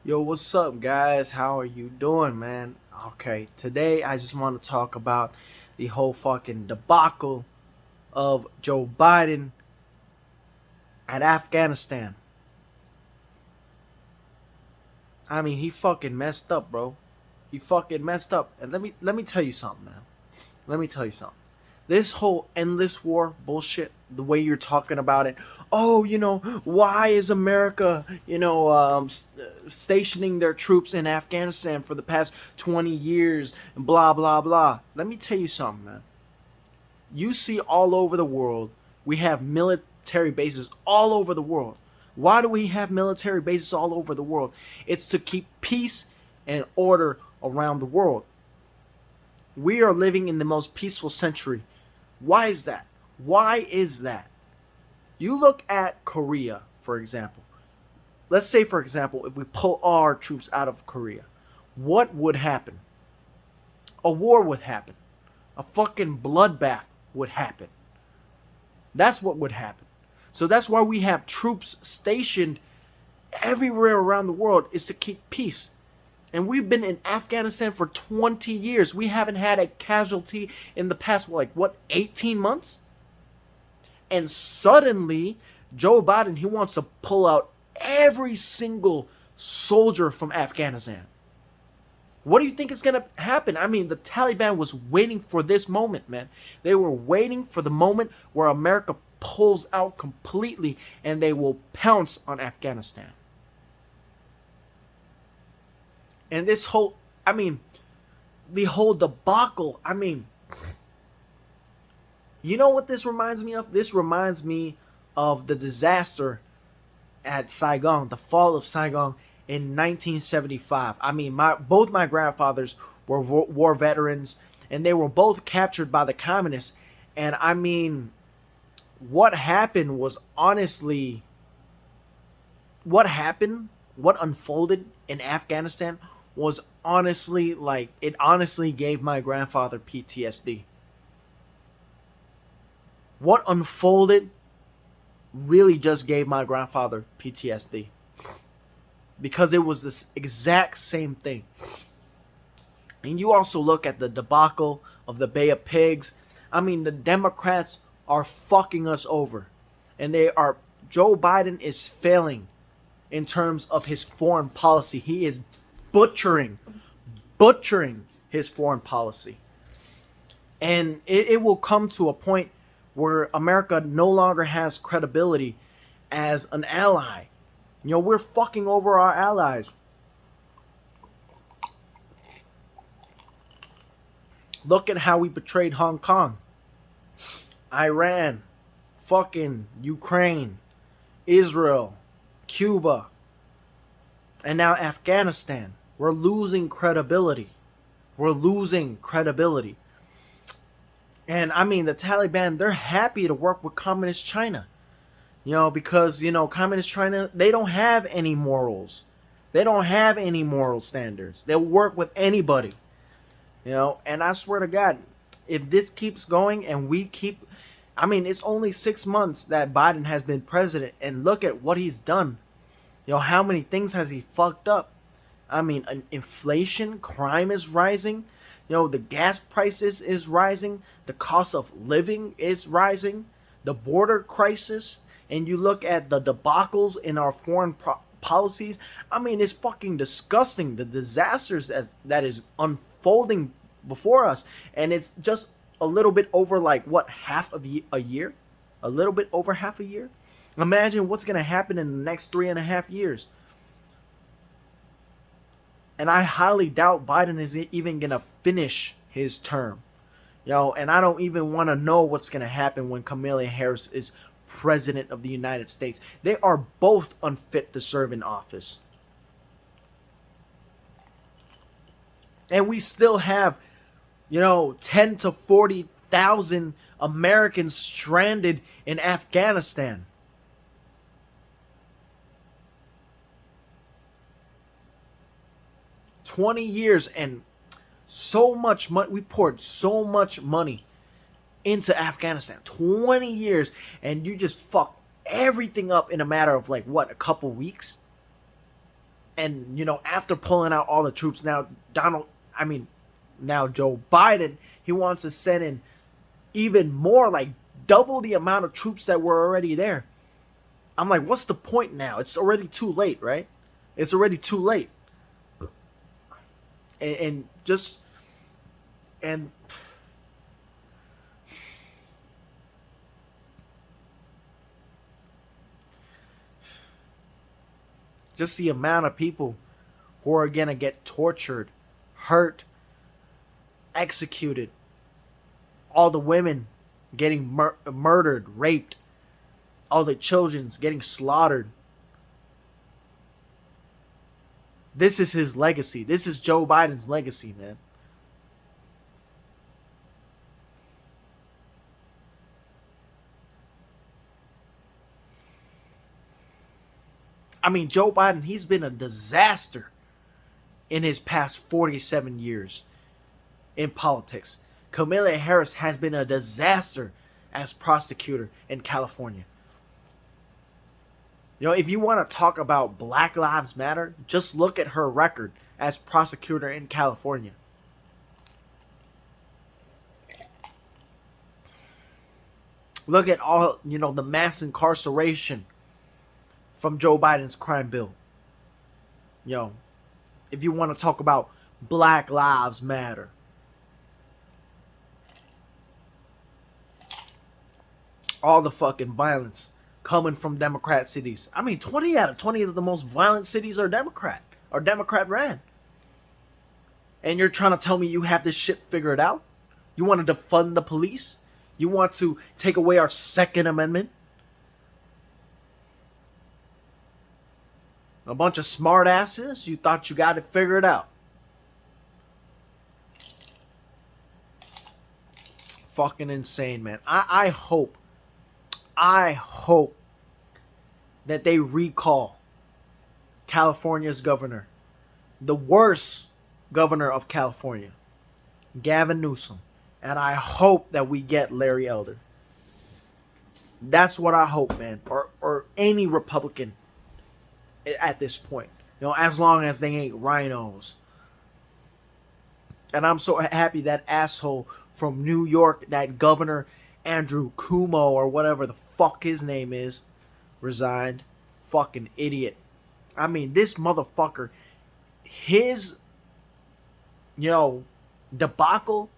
Yo, what's up, guys? How are you doing, man? Okay, today I just want to talk about the whole fucking debacle of Joe Biden at Afghanistan. I mean, he fucking messed up, bro. He fucking messed up. And let me tell you something, man. Let me tell you something. This whole endless war bullshit, the way you're talking about it. Oh, why is America, stationing their troops in Afghanistan for the past 20 years and blah, blah, blah. Let me tell you something, man. You see all over the world, we have military bases all over the world. Why do we have military bases all over the world? It's to keep peace and order around the world. We are living in the most peaceful century. Why is that? Why is that? You look at Korea, for example. Let's say, for example, if we pull all our troops out of Korea, what would happen? A war would happen. A fucking bloodbath would happen. That's what would happen. So that's why we have troops stationed everywhere around the world, is to keep peace. And we've been in Afghanistan for 20 years. We haven't had a casualty in the past, 18 months? And suddenly, Joe Biden, he wants to pull out every single soldier from Afghanistan. What do you think is going to happen? I mean, the Taliban was waiting for this moment, man. They were waiting for the moment where America pulls out completely and they will pounce on Afghanistan. And the whole debacle, you know what this reminds me of? This reminds me of the disaster at Saigon, the fall of Saigon in 1975. Both my grandfathers were war veterans, and they were both captured by the communists. And what happened was honestly, what unfolded in Afghanistan was honestly, it honestly gave my grandfather PTSD. What unfolded really just gave my grandfather PTSD. Because it was this exact same thing. And you also look at the debacle of the Bay of Pigs. The Democrats are fucking us over. And Joe Biden is failing in terms of his foreign policy. He is butchering his foreign policy. And it will come to a point where America no longer has credibility as an ally. We're fucking over our allies. Look at how we betrayed Hong Kong, Iran, fucking Ukraine, Israel, Cuba, and now Afghanistan. We're losing credibility. And the Taliban, they're happy to work with Communist China. Because, Communist China, they don't have any morals. They don't have any moral standards. They'll work with anybody. And I swear to God, if this keeps going and it's only 6 months that Biden has been president, and look at what he's done. How many things has he fucked up? Inflation, crime is rising. The gas prices is rising. The cost of living is rising. The border crisis. And you look at the debacles in our foreign policies. It's fucking disgusting. The disasters that is unfolding before us. And it's just a little bit over half of a year? A little bit over half a year? Imagine what's going to happen in the next 3.5 years. And I highly doubt Biden is even going to finish his term. And I don't even want to know what's going to happen when Kamala Harris is president of the United States. They are both unfit to serve in office. And we still have, 10 to 40,000 Americans stranded in Afghanistan. $20 and so much money. We poured so much money into Afghanistan. 20 years, and you just fuck everything up in a matter of a couple weeks. And after pulling out all the troops, now Joe Biden, he wants to send in even more, like double the amount of troops that were already there. I'm like, what's the point now? It's already too late, right? It's already too late. And just the amount of people who are gonna get tortured, hurt, executed, all the women getting murdered, raped, all the children's getting slaughtered. This is his legacy. This is Joe Biden's legacy, man. I mean, Joe Biden, he's been a disaster in his past 47 years in politics. Kamala Harris has been a disaster as prosecutor in California. If you want to talk about Black Lives Matter, just look at her record as prosecutor in California. Look at all, the mass incarceration from Joe Biden's crime bill. If you want to talk about Black Lives Matter. All the fucking violence coming from Democrat cities. 20 out of 20 of the most violent cities are Democrat ran. And you're trying to tell me you have this shit figured out? You want to defund the police? You want to take away our Second Amendment? A bunch of smart asses? You thought you got it figured out. Fucking insane, man. I hope that they recall California's governor, the worst governor of California, Gavin Newsom. And I hope that we get Larry Elder. That's what I hope, man. Or any Republican at this point. As long as they ain't rhinos. And I'm so happy that asshole from New York, that Governor Andrew Cuomo or whatever the fuck his name is, resigned. Fucking idiot. This motherfucker, his debacle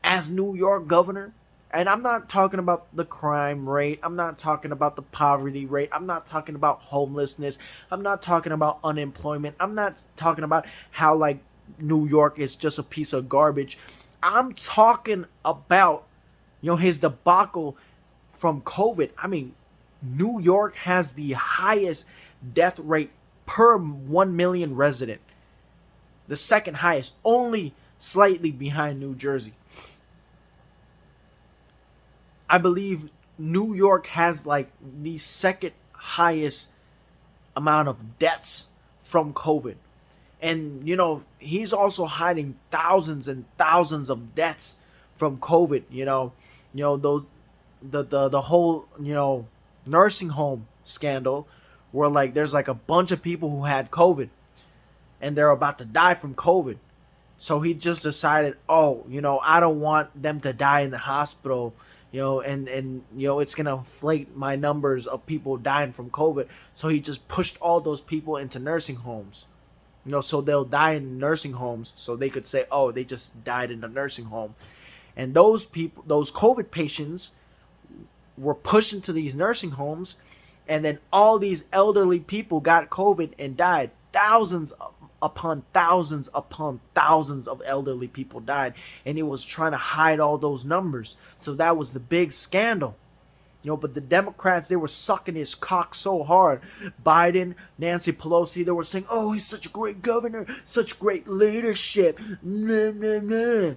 as New York governor, and I'm not talking about the crime rate, I'm not talking about the poverty rate, I'm not talking about homelessness, I'm not talking about unemployment, I'm not talking about how like New York is just a piece of garbage. I'm talking about his debacle from COVID. New York has the highest death rate per 1 million resident. The second highest, only slightly behind New Jersey. I believe New York has like the second highest amount of deaths from COVID. And he's also hiding thousands and thousands of deaths from COVID. Those the whole nursing home scandal, where like there's like a bunch of people who had COVID and they're about to die from COVID. So he just decided, I don't want them to die in the hospital, and it's gonna inflate my numbers of people dying from COVID. So he just pushed all those people into nursing homes. So they'll die in nursing homes, so they could say, oh, they just died in a nursing home. And those people, those COVID patients, were pushed into these nursing homes, and then all these elderly people got COVID and died. Thousands upon thousands upon thousands of elderly people died, and he was trying to hide all those numbers. So that was the big scandal. But the Democrats, they were sucking his cock so hard. Biden, Nancy Pelosi, they were saying, oh, he's such a great governor, such great leadership. Nah, nah, nah.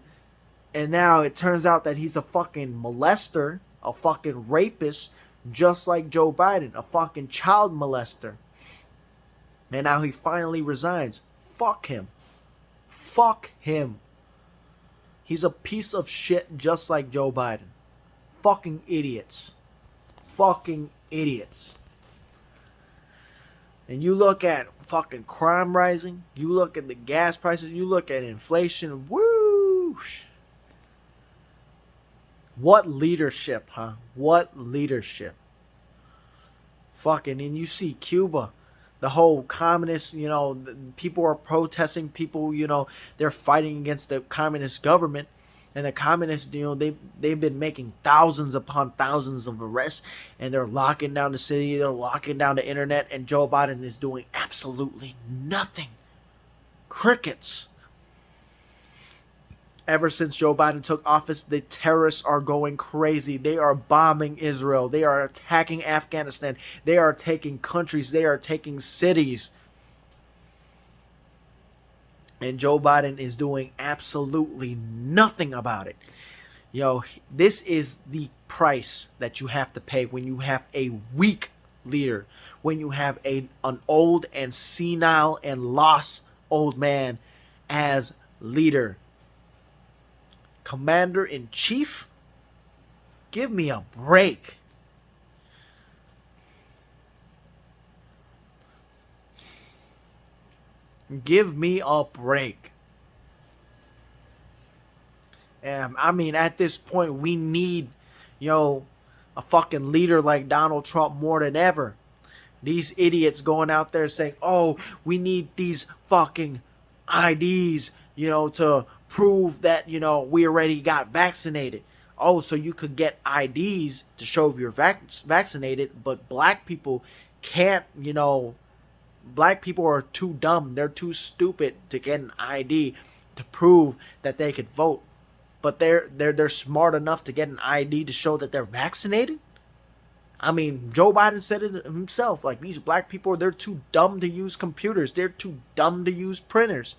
And now it turns out that he's a fucking molester, a fucking rapist, just like Joe Biden, a fucking child molester. And now he finally resigns. Fuck him. Fuck him. He's a piece of shit just like Joe Biden. Fucking idiots. Fucking idiots. And you look at fucking crime rising, you look at the gas prices, you look at inflation, whoosh. What leadership, huh? What leadership? Fucking, and you see Cuba, the whole communist, people are protesting, people, they're fighting against the communist government. And the communists, they've been making thousands upon thousands of arrests, and they're locking down the city, they're locking down the internet, and Joe Biden is doing absolutely nothing. Crickets. Ever since Joe Biden took office, the terrorists are going crazy. They are bombing Israel. They are attacking Afghanistan. They are taking countries. They are taking cities. And Joe Biden is doing absolutely nothing about it. This is the price that you have to pay when you have a weak leader, when you have an old and senile and lost old man as leader. Commander-in-chief? Give me a break. Give me a break. And I mean, at this point, we need, a fucking leader like Donald Trump more than ever. These idiots going out there saying, oh, we need these fucking IDs, to prove that, we already got vaccinated. Oh, so you could get IDs to show if you're vaccinated, but black people can't, black people are too dumb. They're too stupid to get an ID to prove that they could vote. But they're smart enough to get an ID to show that they're vaccinated. I mean, Joe Biden said it himself. Like, these black people, they're too dumb to use computers. They're too dumb to use printers.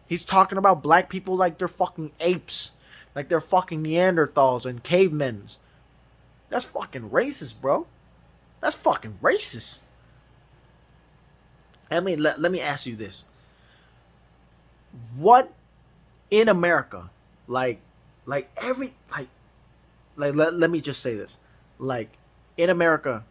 He's talking about black people like they're fucking apes. Like they're fucking Neanderthals and cavemen. That's fucking racist, bro. That's fucking racist. I mean, let me ask you this. What in America, let me just say this. Like, in America,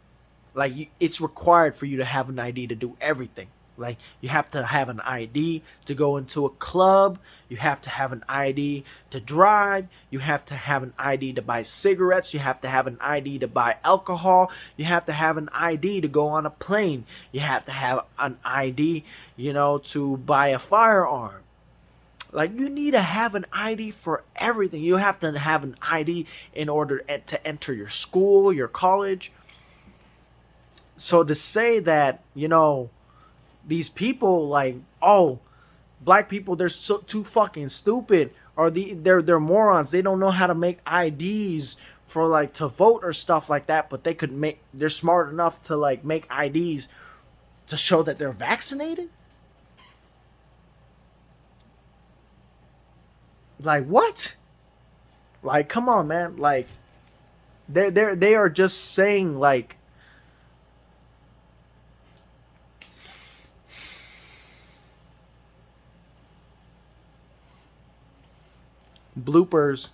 it's required for you to have an ID to do everything. Like, you have to have an ID to go into a club. You have to have an ID to drive. You have to have an ID to buy cigarettes. You have to have an ID to buy alcohol. You have to have an ID to go on a plane. You have to have an ID, to buy a firearm. Like, you need to have an ID for everything. You have to have an ID in order to enter your school, your college. So to say that, these people black people, they're so too fucking stupid, or they're morons. They don't know how to make IDs for to vote or stuff like that, but they're smart enough to make IDs to show that they're vaccinated. Like, what? Like, come on, man. Like, they are just saying bloopers.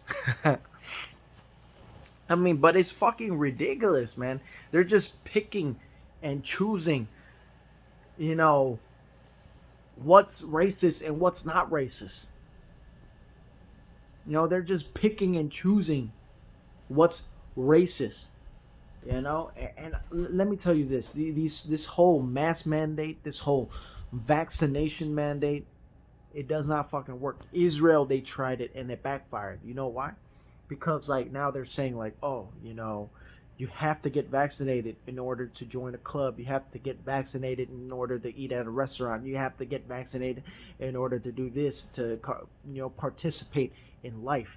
I mean, but it's fucking ridiculous, man. They're just picking and choosing, what's racist and what's not racist. They're just picking and choosing what's racist. And let me tell you this: this whole mask mandate, this whole vaccination mandate, it does not fucking work. Israel, they tried it and it backfired. You know why? Because now they're saying oh, you have to get vaccinated in order to join a club. You have to get vaccinated in order to eat at a restaurant. You have to get vaccinated in order to do this, to participate in life.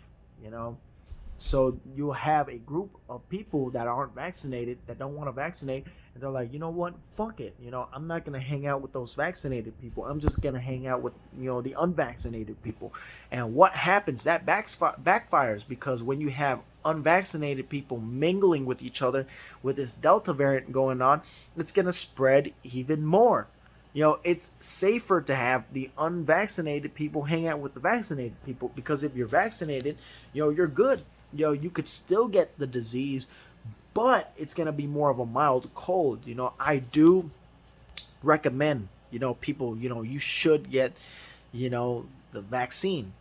So you'll have a group of people that aren't vaccinated, that don't want to vaccinate, and they're like, you know what, fuck it. I'm not gonna hang out with those vaccinated people. I'm just gonna hang out with the unvaccinated people. And what happens? That backfires, because when you have unvaccinated people mingling with each other with this Delta variant going on, it's gonna spread even more. It's safer to have the unvaccinated people hang out with the vaccinated people, because if you're vaccinated, you're good. You could still get the disease, but it's going to be more of a mild cold. I do recommend, people, you should get, the vaccine,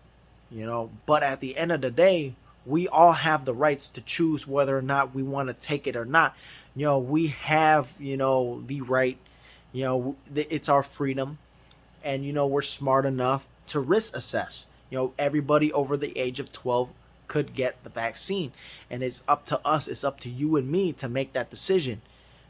but at the end of the day, we all have the rights to choose whether or not we want to take it or not. We have, the right, it's our freedom, and we're smart enough to risk assess. Everybody over the age of 12 could get the vaccine, and it's up to us, it's up to you and me to make that decision.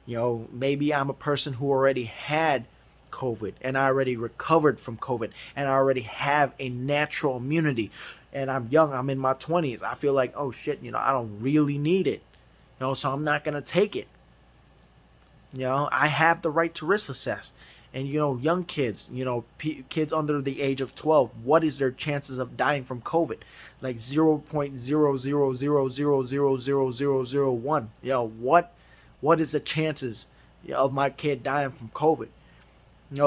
Maybe I'm a person who already had COVID and I already recovered from COVID and I already have a natural immunity, and I'm young, I'm in my 20s. I feel like, oh shit, I don't really need it, so I'm not going to take it. I have the right to risk assess. And young kids, kids under the age of 12, what is their chances of dying from COVID? Like 0.000000001. What is the chances of my kid dying from COVID?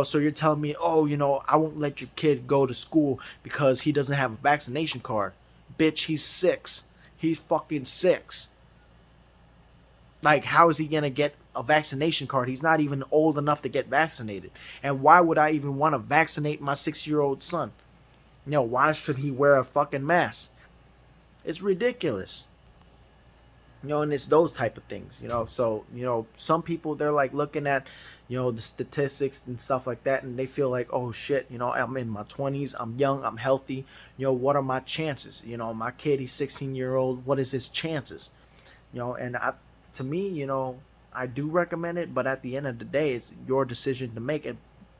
So you're telling me, oh, I won't let your kid go to school because he doesn't have a vaccination card. Bitch, he's 6. He's fucking 6. Like, how is he going to get a vaccination card? He's not even old enough to get vaccinated. And why would I even want to vaccinate my 6-year-old son? Why should he wear a fucking mask? It's ridiculous. And it's those type of things, so some people, they're like looking at the statistics and stuff like that, and they feel like, oh shit, I'm in my 20s, I'm young, I'm healthy, what are my chances? My kid, he's 16-year-old, what is his chances? And to me, I do recommend it, but at the end of the day, it's your decision to make. And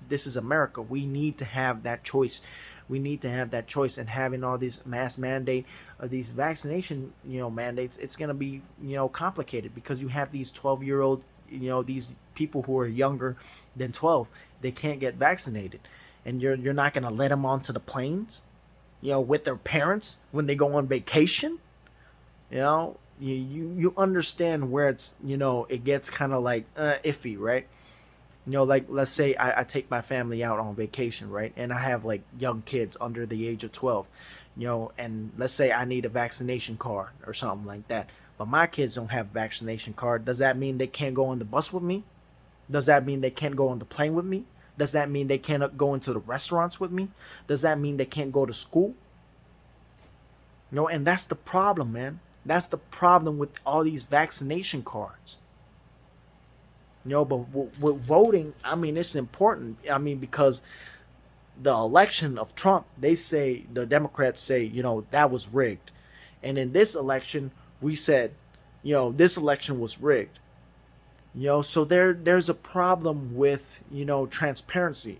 this is America. We need to have that choice. We need to have that choice. And having all these mass mandate, these vaccination, mandates, it's gonna be, complicated, because you have these 12-year-old, these people who are younger than 12. They can't get vaccinated, and you're not gonna let them onto the planes, with their parents when they go on vacation. You understand where it's, it gets kind of like iffy, right? Like, let's say I take my family out on vacation, right? And I have like young kids under the age of 12, and let's say I need a vaccination card or something like that. But my kids don't have a vaccination card. Does that mean they can't go on the bus with me? Does that mean they can't go on the plane with me? Does that mean they can't go into the restaurants with me? Does that mean they can't go to school? And that's the problem, man. That's the problem with all these vaccination cards. But with voting, I mean, it's important. I mean, because the election of Trump, they say, the Democrats say, that was rigged. And in this election, we said, this election was rigged. So there's a problem with, transparency,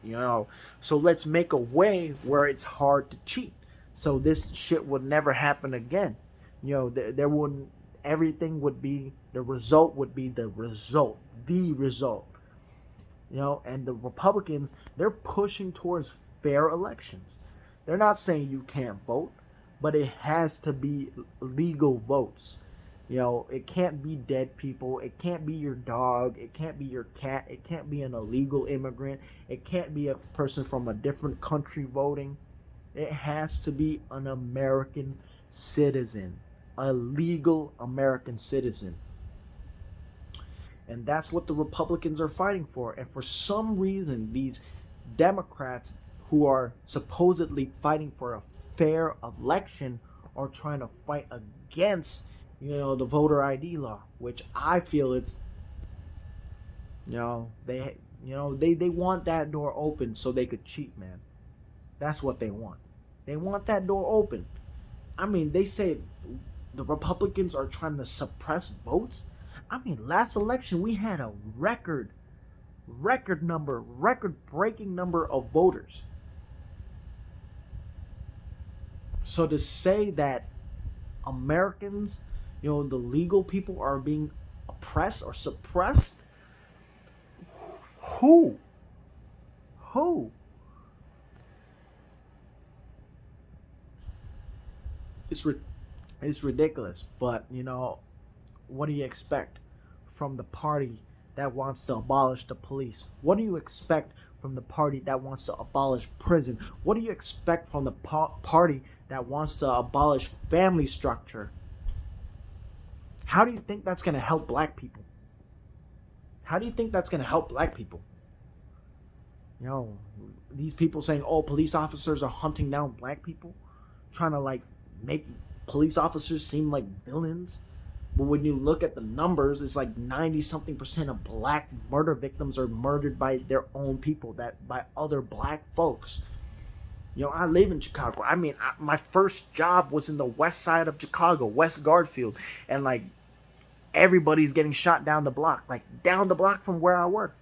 So let's make a way where it's hard to cheat. So this shit would never happen again. There wouldn't, everything would be, the result would be the result. And the Republicans, they're pushing towards fair elections. They're not saying you can't vote, but it has to be legal votes. It can't be dead people. It can't be your dog. It can't be your cat. It can't be an illegal immigrant. It can't be a person from a different country voting. It has to be an American citizen, a legal American citizen. And that's what the Republicans are fighting for. And for some reason, these Democrats who are supposedly fighting for a fair election are trying to fight against, the voter ID law, which I feel it's, they want that door open so they could cheat, man. That's what they want. They want that door open. I mean, they say the Republicans are trying to suppress votes. I mean, last election we had a record-breaking number of voters. So to say that Americans, the legal people, are being oppressed or suppressed, who? Who? It's it's ridiculous. But what do you expect from the party that wants to abolish the police? What do you expect from the party that wants to abolish prison? What do you expect from the party that wants to abolish family structure? How do you think that's going to help black people? How do you think that's going to help black people? You know, these people saying, "Oh, police officers are hunting down black people," trying to like make police officers seem like villains. But when you look at the numbers, it's like 90 something percent of black murder victims are murdered by their own people, that by other black folks. You know, I live in Chicago. I mean, my first job was in the west side of Chicago, West Garfield, and like everybody's getting shot down the block, like down the block from where I work,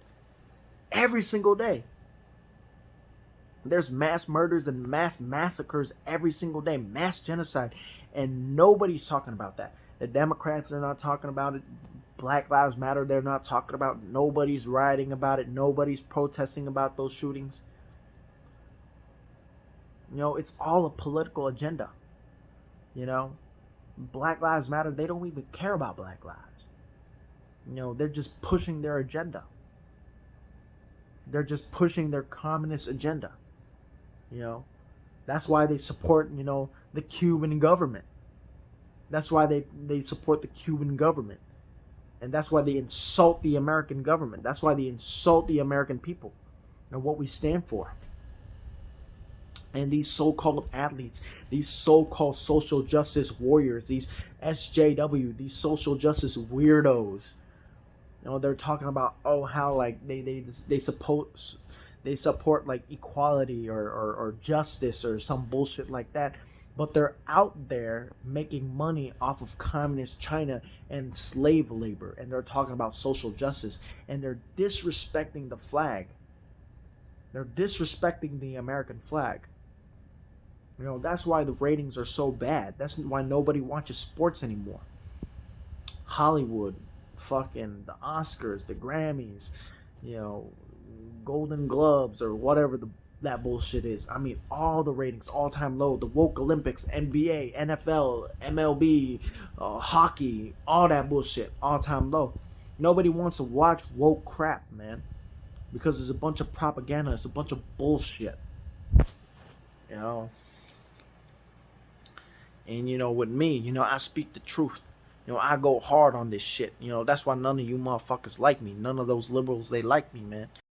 every single day. There's mass murders and mass massacres every single day, mass genocide, and nobody's talking about that. The Democrats are not talking about it. Black Lives Matter, they're not talking about it. Nobody's rioting about it. Nobody's protesting about those shootings. You know, it's all a political agenda. You know, Black Lives Matter, they don't even care about black lives. You know, they're just pushing their agenda. They're just pushing their communist agenda. You know, that's why they support, you know, the Cuban government. That's why they support the Cuban government. And that's why they insult the American government. That's why they insult the American people and what we stand for. And these so-called athletes, these so-called social justice warriors, these SJW, these social justice weirdos, you know, they're talking about, oh, how like they support like equality or justice or some bullshit like that, but they're out there making money off of communist China and slave labor, and they're talking about social justice, and they're disrespecting the flag. They're disrespecting the American flag. You know, that's why the ratings are so bad. That's why nobody watches sports anymore. Hollywood, fucking the Oscars, the Grammys, you know, Golden Globes or whatever that bullshit is. I mean, all the ratings all time low. The woke Olympics, NBA, NFL, MLB, hockey, all that bullshit all time low. Nobody wants to watch woke crap, man, because it's a bunch of propaganda. It's a bunch of bullshit. You know, and you know, with me, you know, I speak the truth. You know, I go hard on this shit. You know, that's why none of you motherfuckers like me. None of those liberals, they like me, man.